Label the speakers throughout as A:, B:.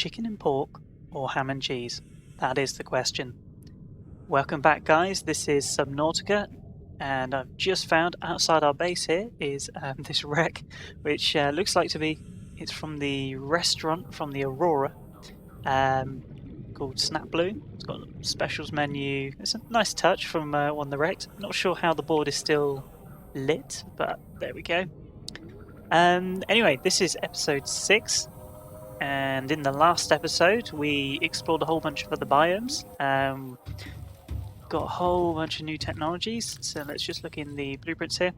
A: chicken and pork or ham and cheese? That is the question. Welcome back, guys. This is Subnautica, and I've just found outside our base here is this wreck, which looks like to be, it's from the restaurant from the Aurora, called Snap Blue. It's got a specials menu. It's a nice touch from one of the wrecks. Not sure how the board is still lit, but there we go. Anyway, this is episode 6. And in the last episode, we explored a whole bunch of other biomes. Got a whole bunch of new technologies. So let's just look in the blueprints here.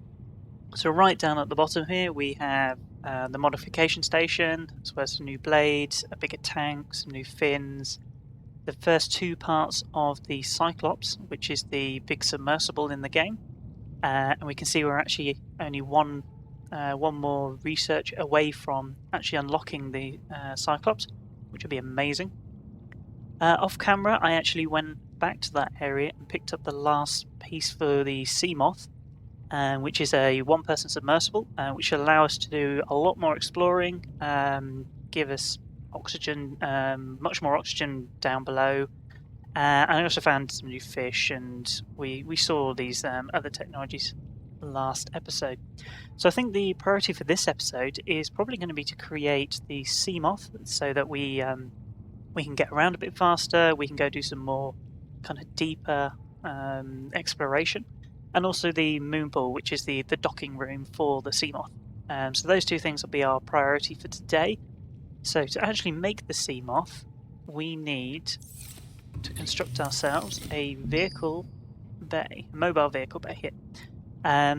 A: So right down at the bottom here, we have the modification station, as well as some new blades, a bigger tank, some new fins. The first 2 parts of the Cyclops, which is the big submersible in the game. And we can see we're actually only one more research away from actually unlocking the Cyclops, which would be amazing. Off camera, I actually went back to that area and picked up the last piece for the Seamoth, which is a one-person submersible, which will allow us to do a lot more exploring, give us oxygen, much more oxygen down below. And I also found some new fish, and we saw these other technologies last episode. So I think the priority for this episode is probably going to be to create the Seamoth, so that we can get around a bit faster, we can go do some more kind of deeper exploration, and also the moon pool, which is the docking room for the Seamoth. So those 2 things will be our priority for today. So to actually make the Seamoth, we need to construct ourselves a vehicle bay, a mobile vehicle bay here.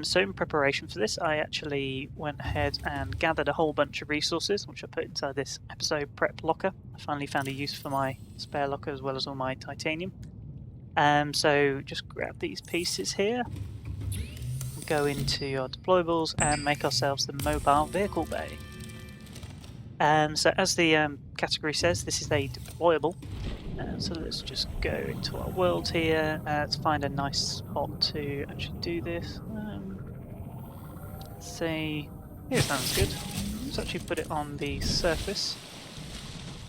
A: So in preparation for this, I actually went ahead and gathered a whole bunch of resources, which I put inside this episode prep locker. I finally found a use for my spare locker as well as all my titanium. So just grab these pieces here, go into our deployables and make ourselves the mobile vehicle bay. So as the category says, this is a deployable. So let's just go into our world here. Let's find a nice spot to actually do this. Let's say here sounds good. Let's actually put it on the surface.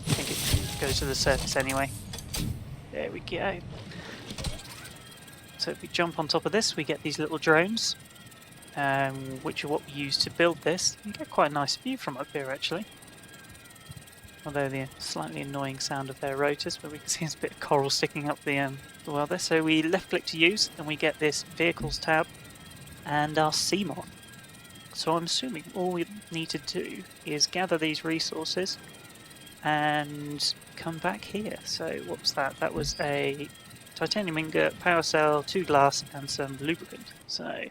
A: I think it goes to the surface anyway. There we go. So if we jump on top of this, we get these little drones, which are what we use to build this. You get quite a nice view from up here actually. Although the slightly annoying sound of their rotors, but we can see there's a bit of coral sticking up the well there. So we left click to use, and we get this vehicles tab and our Seamoth. So I'm assuming all we need to do is gather these resources and come back here. So what was that? That was a titanium ingot, power cell, 2 glass and some lubricant. So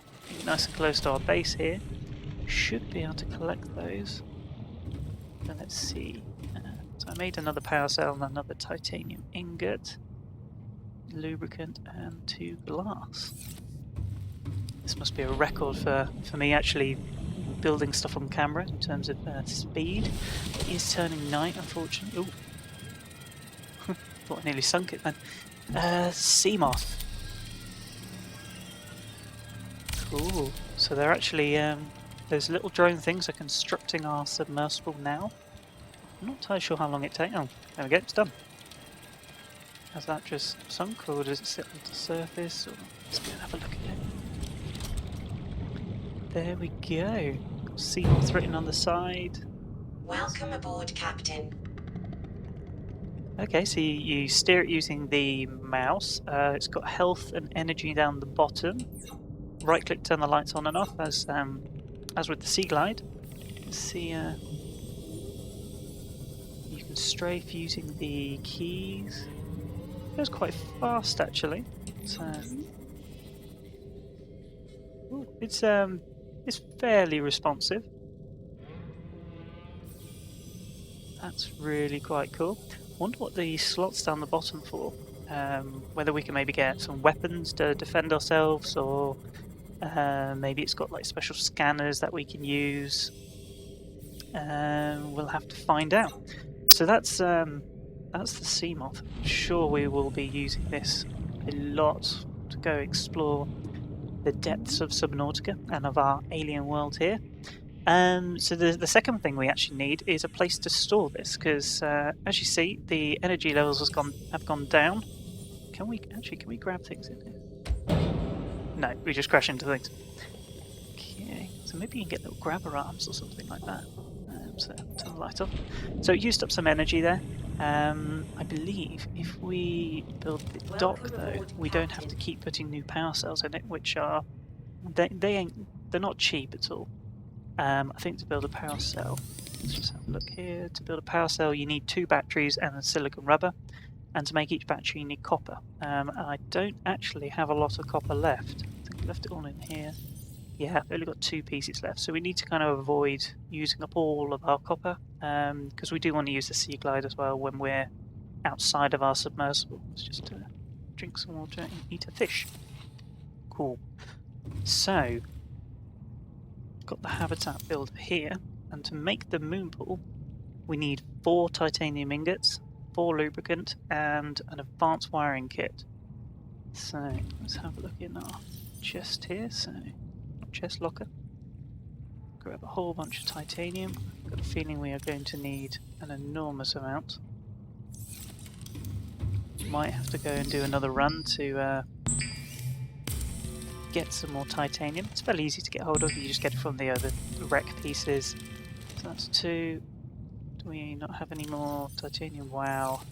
A: nice and close to our base here. Should be able to collect those. And let's see. So I made another power cell and another titanium ingot, lubricant and 2 glass. This must be a record for me actually building stuff on camera in terms of speed. It is turning night, unfortunately. Ooh. Thought I nearly sunk it then. Seamoth. Cool. So they're actually, those little drone things are constructing our submersible now. I'm not entirely sure how long it takes. Oh, there we go, it's done. Has that just sunk, or does it sit on the surface? Or let's go and have a look at it. There we go. Got Seamoth written on the side.
B: Welcome aboard, Captain.
A: Okay, so you steer it using the mouse. It's got health and energy down the bottom. Right click, turn the lights on and off, as with the Sea Glide. Let's see. You can strafe using the keys. It goes quite fast actually. It's fairly responsive. That's really quite cool. Wonder what the slots down the bottom for. Whether we can maybe get some weapons to defend ourselves, or maybe it's got like special scanners that we can use. We'll have to find out. So that's the Seamoth. I'm sure we will be using this a lot to go explore the depths of Subnautica and of our alien world here. So the second thing we actually need is a place to store this, because as you see, the energy levels have gone down. Can we grab things in here? No, we just crash into things. Okay, so maybe you can get little grabber arms or something like that. So turn the light off. So it used up some energy there. I believe if we build the dock though, we don't have to keep putting new power cells in it, which are they're not cheap at all. I think to build a power cell, let's just have a look here. To build a power cell, you need 2 batteries and a silicon rubber, and to make each battery, you need copper. And I don't actually have a lot of copper left. I think I left it all in here. Yeah, I've only got 2 pieces left, so we need to kind of avoid using up all of our copper, because we do want to use the Sea Glide as well when we're outside of our submersible. Let's just drink some water and eat a fish. Cool. So, got the habitat builder here, and to make the moon pool, we need 4 titanium ingots, 4 lubricant, and an advanced wiring kit. So, let's have a look in our chest here. So, chest locker. Grab a whole bunch of titanium. Got a feeling we are going to need an enormous amount. Might have to go and do another run to get some more titanium. It's fairly easy to get hold of. You just get it from the other wreck pieces. So that's 2. Do we not have any more titanium? Wow.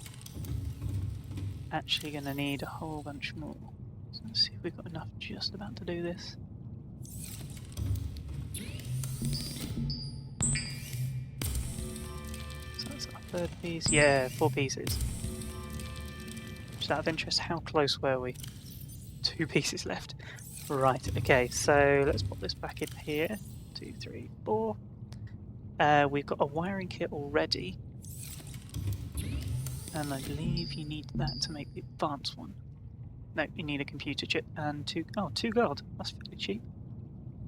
A: Actually going to need a whole bunch more. So let's see if we've got enough just about to do this. So that's our 3rd piece. Yeah, 4 pieces. Just out of interest, how close were we? 2 pieces left. Right, okay, so let's pop this back in here. 2, 3, 4. We've got a wiring kit already. And I believe you need that to make the advanced one. No, you need a computer chip and 2 gold. That's fairly cheap.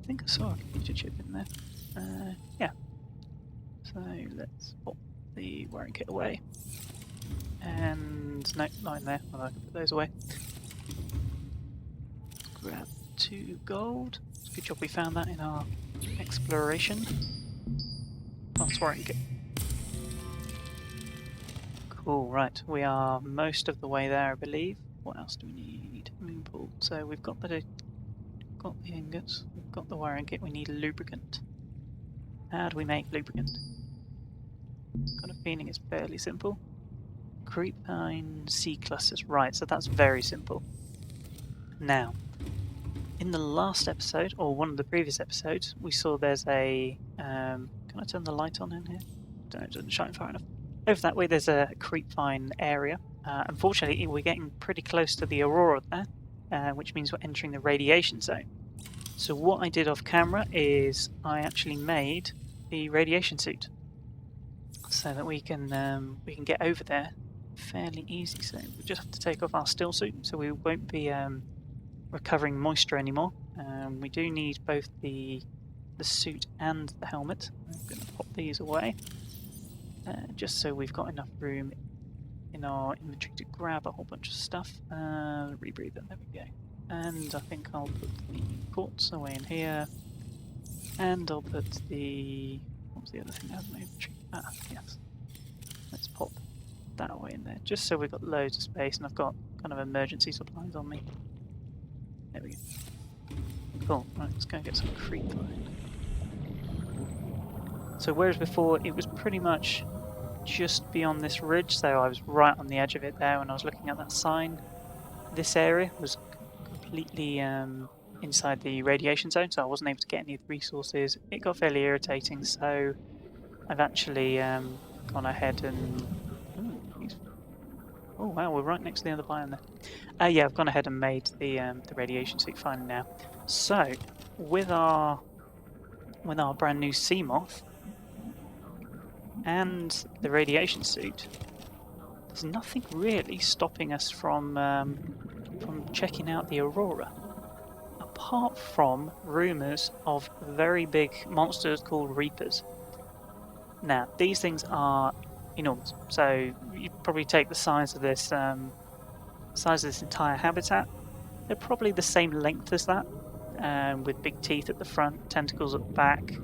A: I think I saw a computer chip in there. Yeah. So let's pop the wiring kit away. And no, not in there. Well, I can put those away. Grab 2 gold. It's a good job we found that in our exploration. That's wiring kit. Cool, right. We are most of the way there, I believe. What else do we need? Moon pool. So we've got the ingots, we've got the wiring kit, we need lubricant. How do we make lubricant? Got a feeling it's fairly simple. Creepine sea clusters. Right, so that's very simple. Now, in the last episode, or one of the previous episodes, we saw there's a... can I turn the light on in here? Don't know, it doesn't shine far enough. Over that way there's a creepvine area. Unfortunately, we're getting pretty close to the Aurora there, which means we're entering the radiation zone. So what I did off camera is I actually made the radiation suit, so that we can get over there fairly easy. So we just have to take off our still suit, so we won't be recovering moisture anymore. We do need both the suit and the helmet. I'm going to pop these away, just so we've got enough room in our inventory to grab a whole bunch of stuff. Rebreather, there we go. And I think I'll put the quartz away in here, and I'll put the... what was the other thing I had in my inventory? Ah, yes. Let's pop that away in there, just so we've got loads of space, and I've got kind of emergency supplies on me. There we go. Cool, right, let's go and get some creepvine. So whereas before it was pretty much just beyond this ridge, so I was right on the edge of it there when I was looking at that sign, this area was completely inside the radiation zone, so I wasn't able to get any of the resources. It got fairly irritating, so I've actually gone ahead and... oh wow, we're right next to the other biome there. Yeah, I've gone ahead and made the radiation suit finally now. So, with our brand new Seamoth and the radiation suit, there's nothing really stopping us from checking out the Aurora, apart from rumours of very big monsters called Reapers. Now, these things are enormous, so you probably take the size of this entire habitat. They're probably the same length as that. with big teeth at the front, tentacles at the back,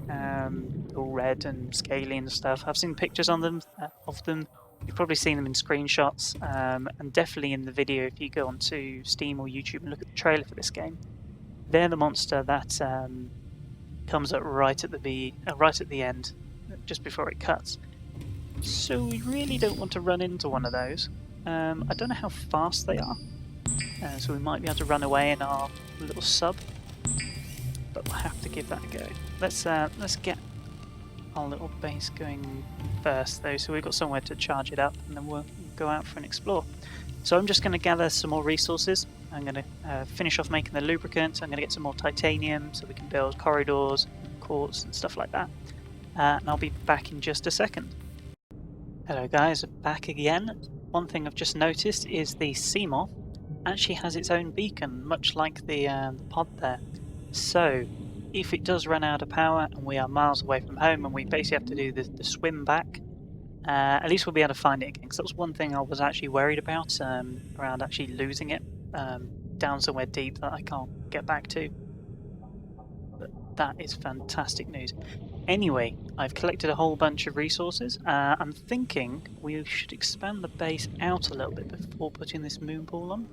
A: all red and scaly and stuff. I've seen pictures on them of them. You've probably seen them in screenshots, and definitely in the video if you go onto Steam or YouTube and look at the trailer for this game. They're the monster that comes up right at the end, just before it cuts. So we really don't want to run into one of those. I don't know how fast they are, so we might be able to run away in our little sub, but we'll have to give that a go. Let's get our little base going first, though, so we've got somewhere to charge it up, and then we'll go out for an explore. So I'm just going to gather some more resources. I'm going to finish off making the lubricant. I'm going to get some more titanium so we can build corridors, quartz, and stuff like that. And I'll be back in just a second. Hello guys, back again. One thing I've just noticed is the Seamoth actually has its own beacon, much like the pod there. So if it does run out of power and we are miles away from home and we basically have to do the swim back, at least we'll be able to find it again, because that was one thing I was actually worried about, around actually losing it down somewhere deep that I can't get back to. But that is fantastic news. Anyway, I've collected a whole bunch of resources. I'm thinking we should expand the base out a little bit before putting this moon pool on.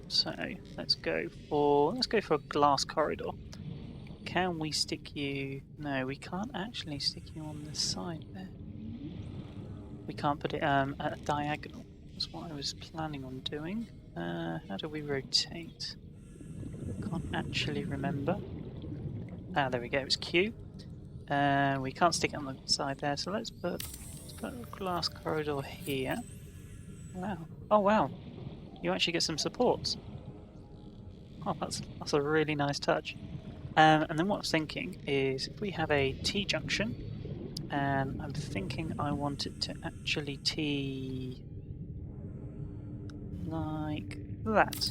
A: So let's go for a glass corridor. Can we stick you? No, we can't actually stick you on the side there. We can't put it at a diagonal. That's what I was planning on doing. How do we rotate? Can't actually remember. Ah, there we go. It's Q. We can't stick it on the side there, so let's put a glass corridor here. Wow. Oh wow. You actually get some supports. Oh, that's a really nice touch. And then what I was thinking is if we have a T-junction, and I'm thinking I want it to actually T like that.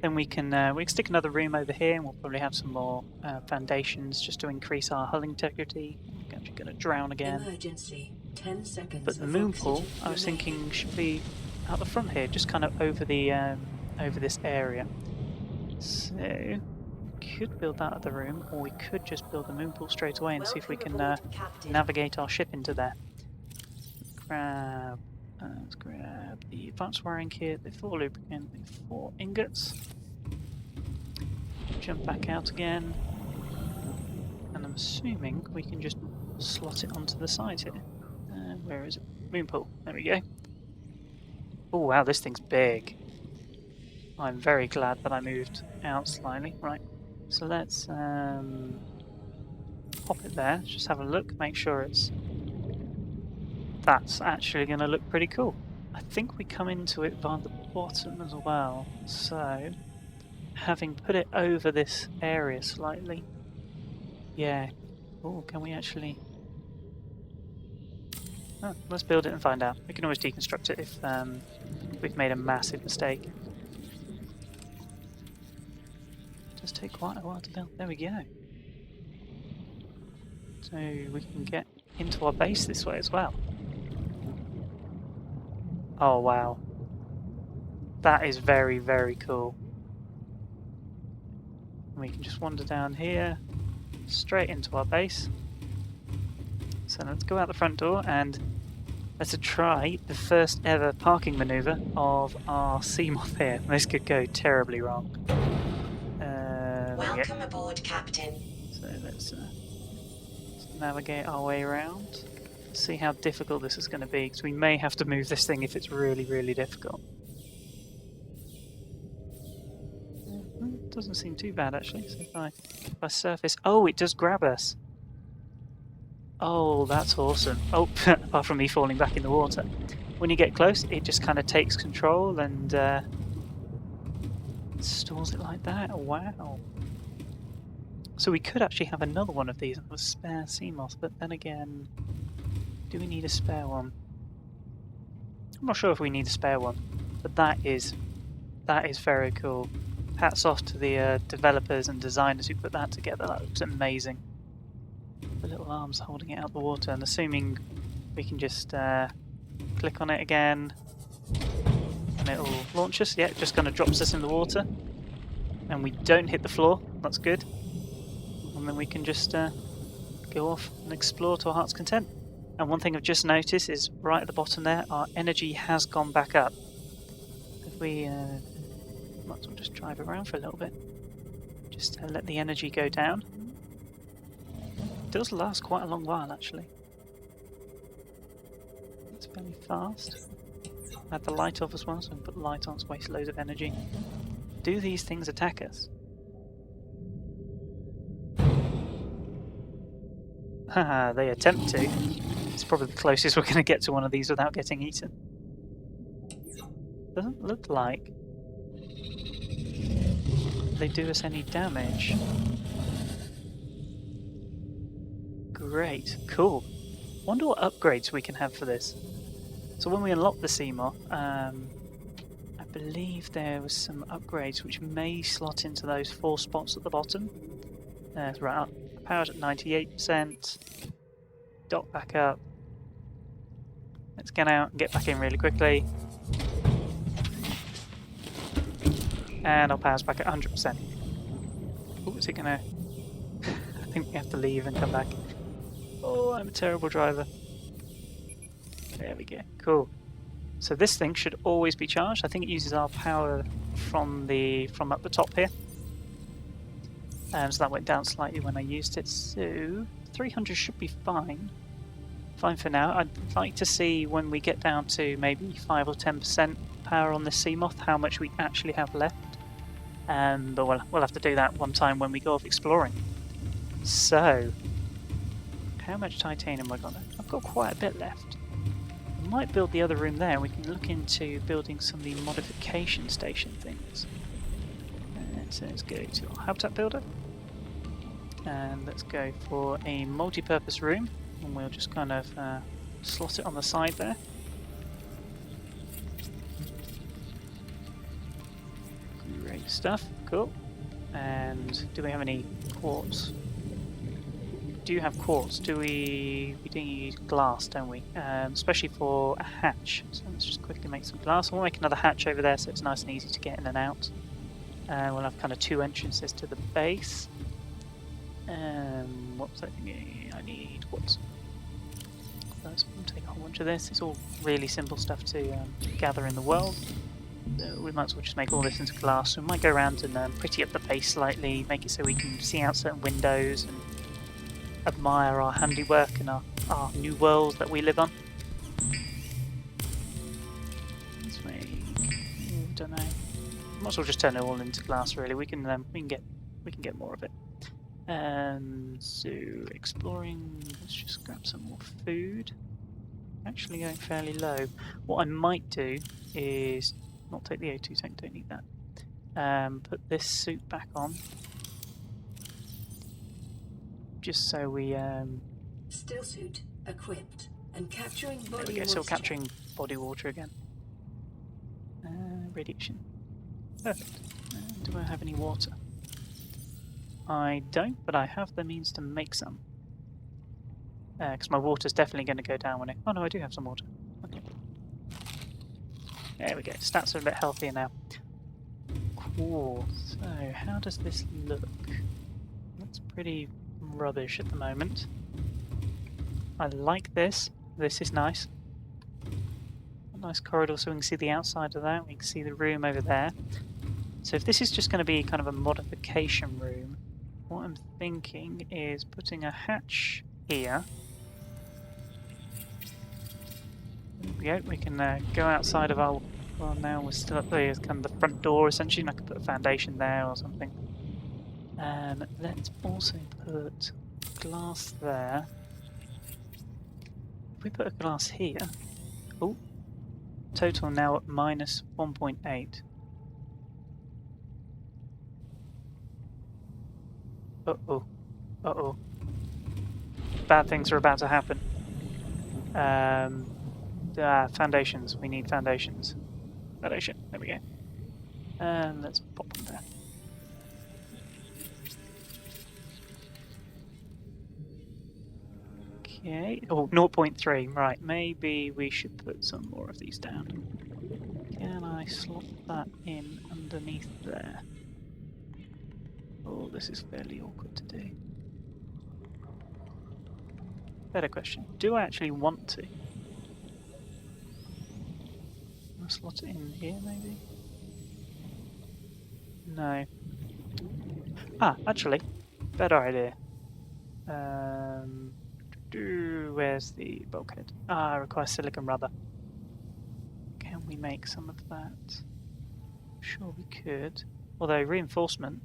A: Then we can stick another room over here, and we'll probably have some more foundations just to increase our hull integrity. I'm actually going to drown again.
B: Emergency. 10 seconds.
A: But the moon pool, I was thinking, should be out the front here, just kind of over the over this area. So we could build that other room, or we could just build the moon pool straight away and see if we can navigate our ship into there. Let's grab the advanced wiring kit, the 4 lubricant, the 4 ingots. Jump back out again, and I'm assuming we can just slot it onto the side here. Where is it? Moon pool. There we go. Oh wow, this thing's big. I'm very glad that I moved out slightly. Right, so let's pop it there. Just have a look, make sure that's actually going to look pretty cool. I think we come into it by the bottom as well. So, having put it over this area slightly, yeah. Oh, can we actually? Oh, let's build it and find out. We can always deconstruct it if we've made a massive mistake. It does take quite a while to build. There we go. So we can get into our base this way as well. Oh wow. That is very, very cool. We can just wander down here, straight into our base. So let's go out the front door and let's try the first ever parking maneuver of our Seamoth here. This could go terribly wrong.
B: Welcome aboard, Captain.
A: So let's navigate our way around. See how difficult this is going to be, because we may have to move this thing if it's really, really difficult. Doesn't seem too bad actually. So if I surface, oh, it does grab us. Oh, that's awesome. Oh, apart from me falling back in the water. When you get close, it just kind of takes control and stores it like that. Oh, wow. So we could actually have another one of these, a spare Seamoth, but then again, do we need a spare one? I'm not sure if we need a spare one, but that is very cool. Hats off to the developers and designers who put that together. That looks amazing. The little arms holding it out the water, and assuming we can just click on it again and it'll launch us. Yeah, it just kind of drops us in the water. and we don't hit the floor. That's good. And then we can just go off and explore to our heart's content. And one thing I've just noticed is right at the bottom there, our energy has gone back up. If we might as well just drive around for a little bit, just to let the energy go down. It does last quite a long while, actually. It's fairly fast. Add the light off as well, so we can put the light on to waste loads of energy. Do these things attack us? Haha, they attempt to. It's probably the closest we're going to get to one of these without getting eaten. Doesn't look like they do us any damage. Great, cool. Wonder what upgrades we can have for this. So when we unlock the Seamoth, I believe there was some upgrades which may slot into those 4 spots at the bottom. Right up. Powered at 98%. Dock back up. Let's get out and get back in really quickly. And our power's back at 100%. Oh, is it gonna... I think we have to leave and come back. Oh, I'm a terrible driver. There we go. Cool. So this thing should always be charged. I think it uses our power from up the top here. So that went down slightly when I used it. So 300 should be fine. Fine for now. I'd like to see when we get down to maybe 5 or 10% power on the Seamoth, how much we actually have left. But we'll have to do that one time when we go off exploring. So, how much titanium have I got left? I've got quite a bit left. I might build the other room there. We can look into building some of the modification station things. So let's go to our habitat builder. And let's go for a multi-purpose room. And we'll just kind of slot it on the side there. Great stuff, cool. And do we have any quartz? We do have quartz. We do use glass, don't we? Especially for a hatch. So let's just quickly make some glass. We'll make another hatch over there so it's nice and easy to get in and out. We'll have kind of 2 entrances to the base. What was I thinking? I need quartz. Let's take a whole bunch of this. It's all really simple stuff to gather in the world. So we might as well just make all this into glass. We might go around and pretty up the base slightly, make it so we can see out certain windows and admire our handiwork and our new world that we live on. This way, I don't know. Might as well just turn it all into glass. Really, we can get more of it. So exploring. Let's just grab some more food. Actually going fairly low. What I might do is not take the O2 tank. Don't need that. Put this suit back on, just so we.
B: Still suit equipped and capturing body
A: There we go.
B: moisture.
A: So we're capturing body water again. Radiation. Perfect. Do I have any water? I don't, but I have the means to make some. Because my water's definitely going to go down when it... Oh no, I do have some water. Okay. There we go. Stats are a bit healthier now. Cool. So, how does this look? Looks pretty rubbish at the moment. I like this. This is nice. A nice corridor so we can see the outside of that. We can see the room over there. So if this is just going to be kind of a modification room, what I'm thinking is putting a hatch here. There we go. We can go outside of our... Well, now we're still up there. It's kind of the front door, essentially. And I could put a foundation there or something. Let's also put glass there. If we put a glass here... Oh! Total now at minus 1.8. Uh-oh. Uh-oh. Bad things are about to happen. Foundations. We need foundations. Foundation. There we go. And let's pop them there. Okay. Oh, 0.3. Right. Maybe we should put some more of these down. Can I slot that in underneath there? Oh, this is fairly awkward to do. Better question. Do I actually want to? I'll slot it in here, maybe? No. Ah, actually, better idea. Where's the bulkhead? Ah, it requires silicon rubber. Can we make some of that? Sure we could. Although reinforcement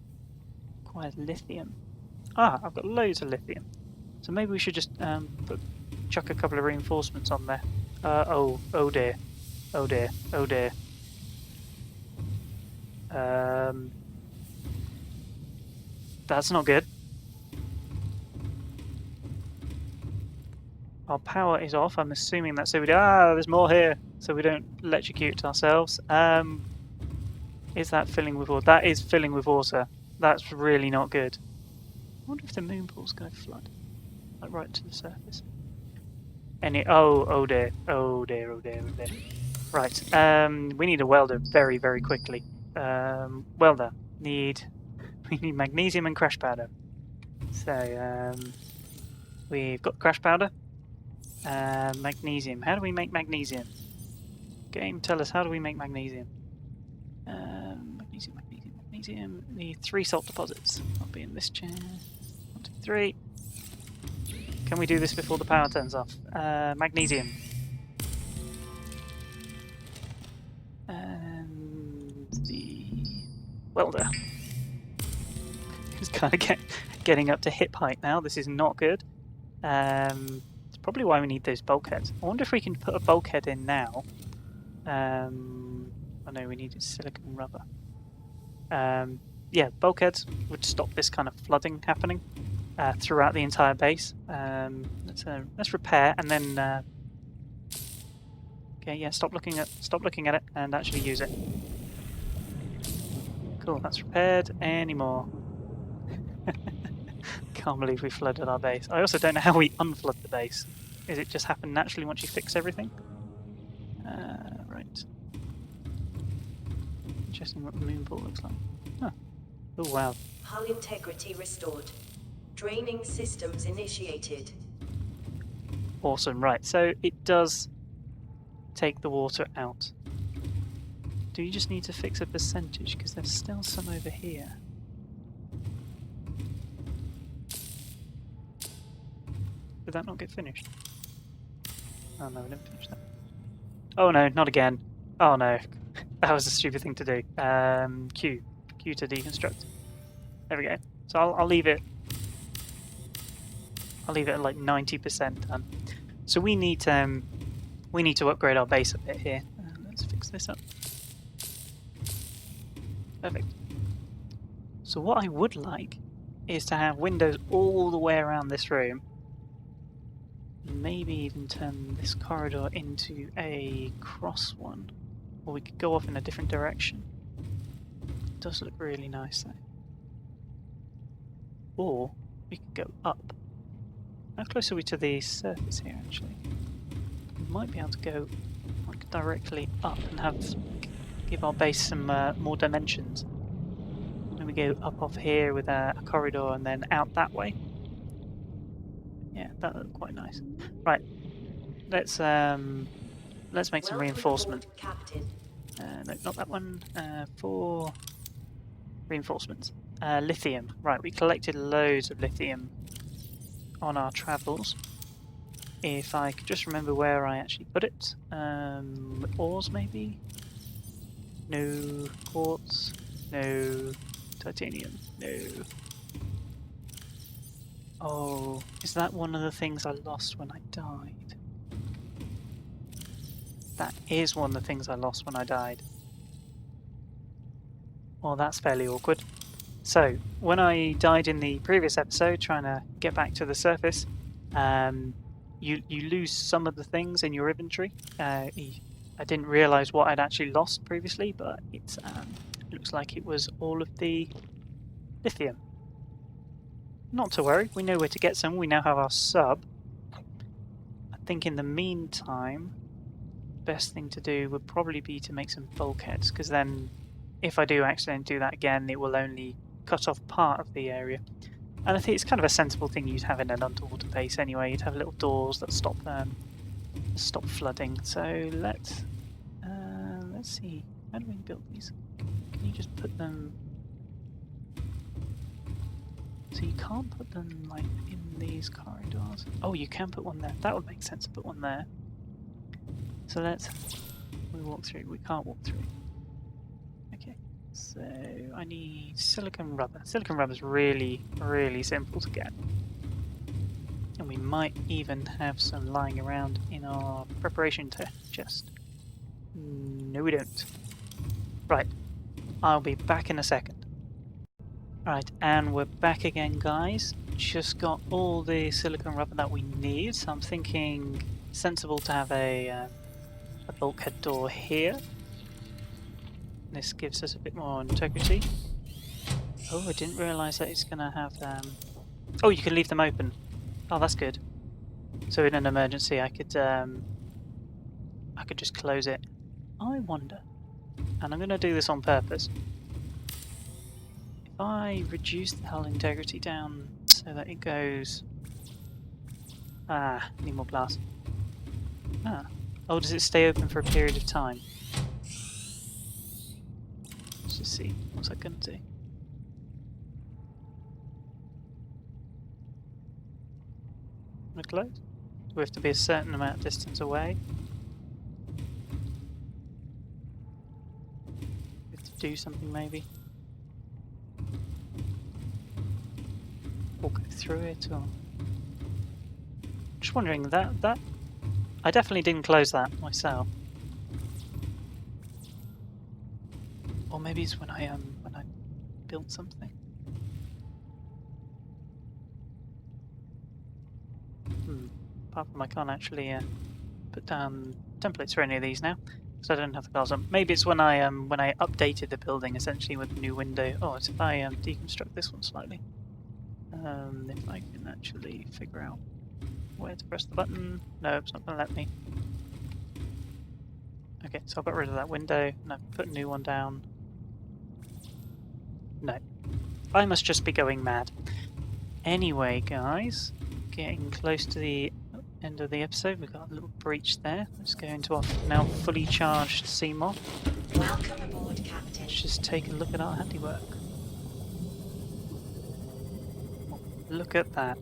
A: requires lithium. Ah, I've got loads of lithium. So maybe we should just chuck a couple of reinforcements on there. Oh dear. Oh dear. Oh dear. That's not good. Our power is off. I'm assuming that's so we there's more here, so we don't electrocute ourselves. Is that filling with water? That is filling with water. That's really not good. I wonder if the moon pool's going to flood, like right to the surface. Oh dear. Oh dear. Oh dear. Oh dear. Right. We need a welder very, very quickly. Welder. We need magnesium and crash powder. So we've got crash powder. Magnesium. How do we make magnesium? Game, tell us, how do we make magnesium? Magnesium. Need 3 salt deposits. I'll be in this chair. 1, 2, 3. Can we do this before the power turns off? Magnesium. And the welder. It's kind of getting up to hip height now. This is not good. It's probably why we need those bulkheads. I wonder if we can put a bulkhead in now. I know we needed silicon rubber. Yeah, bulkheads would stop this kind of flooding happening throughout the entire base. Let's repair and then. Okay, yeah, stop looking at it and actually use it. Cool, that's repaired. Any more? Can't believe we flooded our base. I also don't know how we unflood the base. Is it just happen naturally once you fix everything? Right. Interesting what the moon pool looks like. Huh. Oh wow.
B: Hull integrity restored. Draining systems initiated.
A: Awesome, right. So it does take the water out. Do you just need to fix a percentage? Because there's still some over here. Did that not get finished? Oh no, we didn't finish that. Oh no, not again. Oh no. That was a stupid thing to do. Q to deconstruct. There we go. So I'll leave it. I'll leave it at like 90% done. So we need to upgrade our base a bit here. Let's fix this up. Perfect. So what I would like is to have windows all the way around this room. Maybe even turn this corridor into a cross one. Or we could go off in a different direction. It does look really nice though. Or we could go up. How close are we to the surface here actually? We might be able to go like directly up and give our base some more dimensions. And we go up off here with a corridor and then out that way. Yeah, that looked quite nice. Right, let's make some reinforcement. No, not that one. 4 reinforcements. Lithium. Right, we collected loads of lithium on our travels. If I could just remember where I actually put it. Ores, maybe? No. Quartz? No. Titanium? No. Oh, is that one of the things I lost when I died? That is one of the things I lost when I died. Well, that's fairly awkward. So, when I died in the previous episode, trying to get back to the surface, you lose some of the things in your inventory. I didn't realise what I'd actually lost previously, but it looks like it was all of the lithium. Not to worry, we know where to get some. We now have our sub. I think in the meantime, best thing to do would probably be to make some bulkheads, because then if I do accidentally do that again, it will only cut off part of the area. And I think it's kind of a sensible thing you'd have in an underwater base anyway. You'd have little doors that stop flooding. So let's see. How do we build these? Can you just put them? So you can't put them like in these corridors. Oh, you can put one there. That would make sense to put one there. So we walk through. We can't walk through. Okay. So I need silicon rubber. Silicon rubber is really, really simple to get. And we might even have some lying around in our preparation chest. No, we don't. Right. I'll be back in a second. Right, and we're back again, guys. Just got all the silicon rubber that we need, so I'm thinking sensible to have a bulkhead door here. This gives us a bit more integrity. Oh, I didn't realise that it's going to have... Oh, you can leave them open. Oh, that's good. So in an emergency, I could just close it. I wonder, and I'm going to do this on purpose. If I reduce the hull integrity down so that it goes... need more glass. Oh, does it stay open for a period of time? Let's just see. What's that going to do? Gonna close? Do we have to be a certain amount of distance away? We have to do something maybe? Or go through it, or... Just wondering, that... I definitely didn't close that myself. Or maybe it's when I built something. Apart from I can't actually put down templates for any of these now, because I don't have the files on. Maybe it's when I updated the building essentially with a new window. Oh, it's if I deconstruct this one slightly. If I can actually figure out where to press the button. No, it's not going to let me. Okay, so I've got rid of that window and I've put a new one down. No. I must just be going mad. Anyway, guys, getting close to the end of the episode. We've got a little breach there. Let's go into our now fully charged Seamoth.
B: Welcome aboard, Captain.
A: Let's just take a look at our handiwork. Look at that.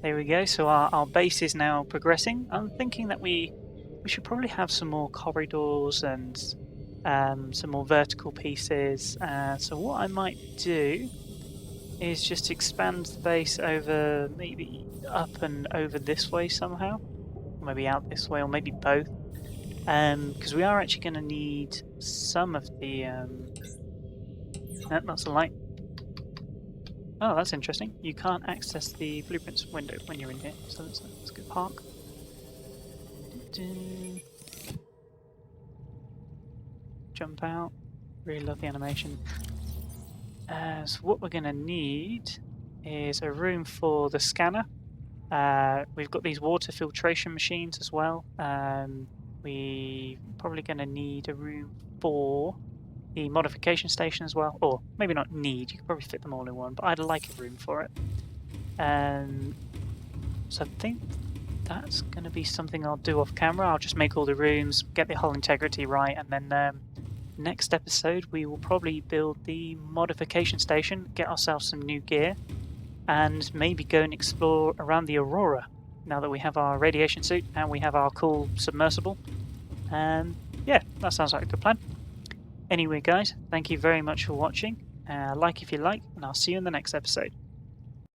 A: There we go, so our base is now progressing. I'm thinking that we should probably have some more corridors and some more vertical pieces. So what I might do is just expand the base over, maybe up and over this way somehow. Or maybe out this way, or maybe both. Because we are actually going to need some of the... that's a light. Oh, that's interesting. You can't access the blueprints window when you're in here, so that's a good park. Jump out. Really love the animation. So what we're going to need is a room for the scanner. We've got these water filtration machines as well. We're probably going to need a room for the modification station as well, or maybe not need, you could probably fit them all in one, but I'd like a room for it. So I think that's going to be something I'll do off camera. I'll just make all the rooms, get the hull integrity right, and then next episode we will probably build the modification station, get ourselves some new gear, and maybe go and explore around the Aurora, now that we have our radiation suit and we have our cool submersible. Yeah, that sounds like a good plan. Anyway guys, thank you very much for watching. Like if you like, and I'll see you in the next episode.